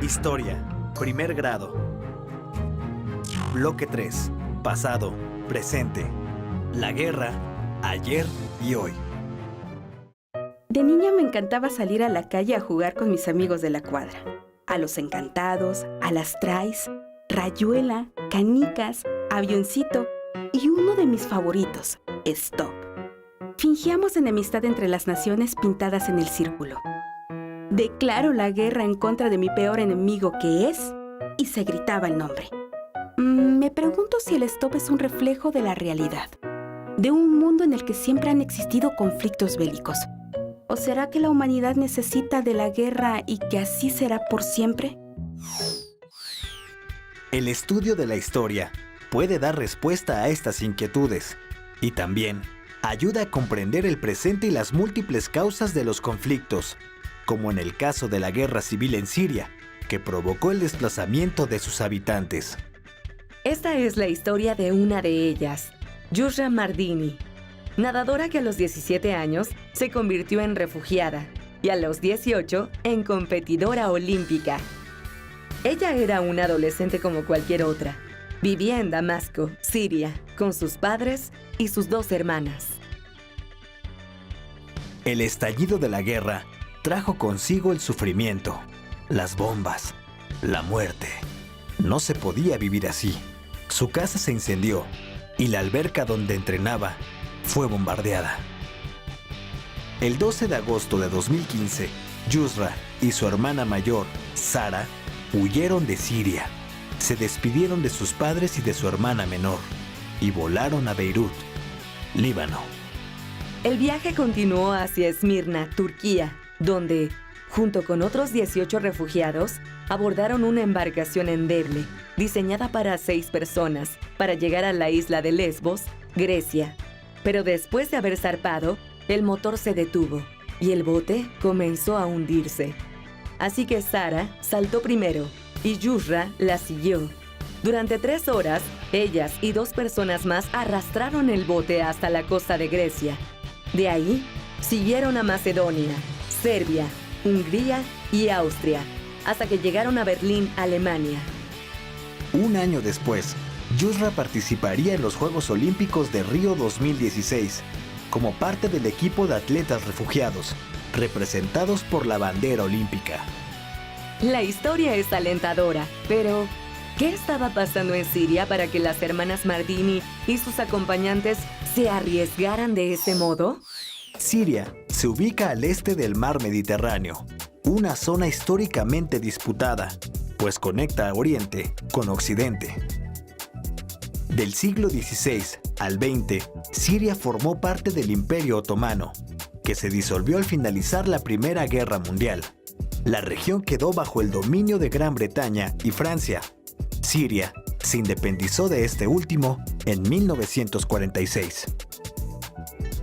Historia, primer grado. Bloque 3. Pasado, presente. La guerra, ayer y hoy. De niña me encantaba salir a la calle a jugar con mis amigos de la cuadra. A los encantados, a las traes, rayuela, canicas, avioncito y uno de mis favoritos, stop. Fingíamos enemistad entre las naciones pintadas en el círculo. Declaro la guerra en contra de mi peor enemigo que es, y se gritaba el nombre. Me pregunto si el stop es un reflejo de la realidad, de un mundo en el que siempre han existido conflictos bélicos. ¿O será que la humanidad necesita de la guerra y que así será por siempre? El estudio de la historia puede dar respuesta a estas inquietudes y también ayuda a comprender el presente y las múltiples causas de los conflictos, como en el caso de la guerra civil en Siria, que provocó el desplazamiento de sus habitantes. Esta es la historia de una de ellas, Yusra Mardini, nadadora que a los 17 años se convirtió en refugiada y a los 18 en competidora olímpica. Ella era una adolescente como cualquier otra. Vivía en Damasco, Siria, con sus padres y sus 2 hermanas. El estallido de la guerra trajo consigo el sufrimiento, las bombas, la muerte. No se podía vivir así. Su casa se incendió y la alberca donde entrenaba fue bombardeada. El 12 de agosto de 2015, Yusra y su hermana mayor, Sara, huyeron de Siria. Se despidieron de sus padres y de su hermana menor y volaron a Beirut, Líbano. El viaje continuó hacia Esmirna, Turquía, donde, junto con otros 18 refugiados, abordaron una embarcación endeble, diseñada para 6 personas, para llegar a la isla de Lesbos, Grecia. Pero después de haber zarpado, el motor se detuvo y el bote comenzó a hundirse. Así que Sara saltó primero y Yusra la siguió. Durante 3 horas, ellas y 2 personas más arrastraron el bote hasta la costa de Grecia. De ahí, siguieron a Macedonia, Serbia, Hungría y Austria, hasta que llegaron a Berlín, Alemania. Un año después, Yusra participaría en los Juegos Olímpicos de Río 2016, como parte del equipo de atletas refugiados, representados por la bandera olímpica. La historia es alentadora, pero ¿qué estaba pasando en Siria para que las hermanas Mardini y sus acompañantes se arriesgaran de ese modo? Siria se ubica al este del mar Mediterráneo, una zona históricamente disputada, pues conecta a Oriente con Occidente. Del siglo XVI al XX, Siria formó parte del Imperio Otomano, que se disolvió al finalizar la Primera Guerra Mundial. La región quedó bajo el dominio de Gran Bretaña y Francia. Siria se independizó de este último en 1946.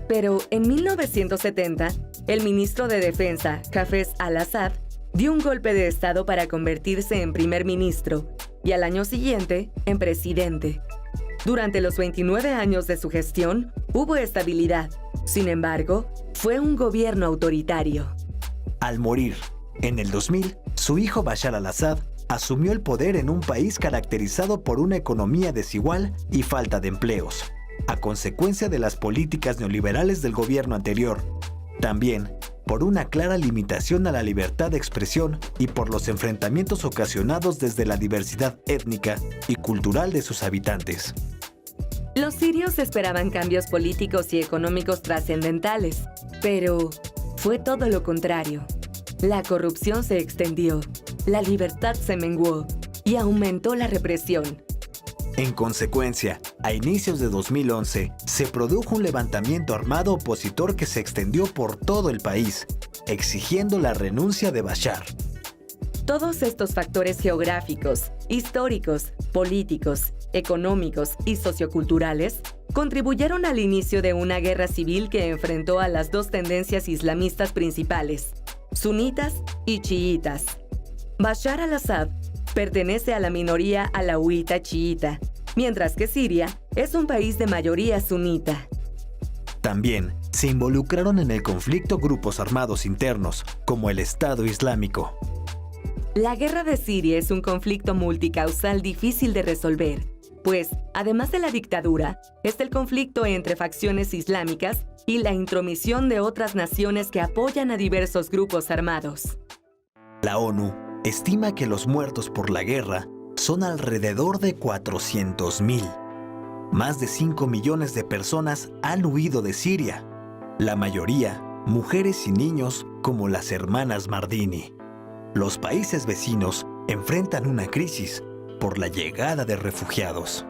Pero en 1970, el ministro de Defensa, Hafez al-Assad, dio un golpe de estado para convertirse en primer ministro y al año siguiente en presidente. Durante los 29 años de su gestión, hubo estabilidad. Sin embargo, fue un gobierno autoritario. Al morir, en el 2000, su hijo Bashar al-Assad asumió el poder en un país caracterizado por una economía desigual y falta de empleos, a consecuencia de las políticas neoliberales del gobierno anterior. También por una clara limitación a la libertad de expresión y por los enfrentamientos ocasionados desde la diversidad étnica y cultural de sus habitantes. Los sirios esperaban cambios políticos y económicos trascendentales, pero fue todo lo contrario. La corrupción se extendió, la libertad se menguó y aumentó la represión. En consecuencia, a inicios de 2011, se produjo un levantamiento armado opositor que se extendió por todo el país, exigiendo la renuncia de Bashar. Todos estos factores geográficos, históricos, políticos, económicos y socioculturales contribuyeron al inicio de una guerra civil que enfrentó a las 2 tendencias islamistas principales, sunitas y chiitas. Bashar al-Assad pertenece a la minoría alauita chiita, mientras que Siria es un país de mayoría sunita. También se involucraron en el conflicto grupos armados internos, como el Estado Islámico. La guerra de Siria es un conflicto multicausal difícil de resolver, pues, además de la dictadura, está el conflicto entre facciones islámicas y la intromisión de otras naciones que apoyan a diversos grupos armados. La ONU estima que los muertos por la guerra son alrededor de 400,000. Más de 5 millones de personas han huido de Siria, la mayoría mujeres y niños como las hermanas Mardini. Los países vecinos enfrentan una crisis por la llegada de refugiados.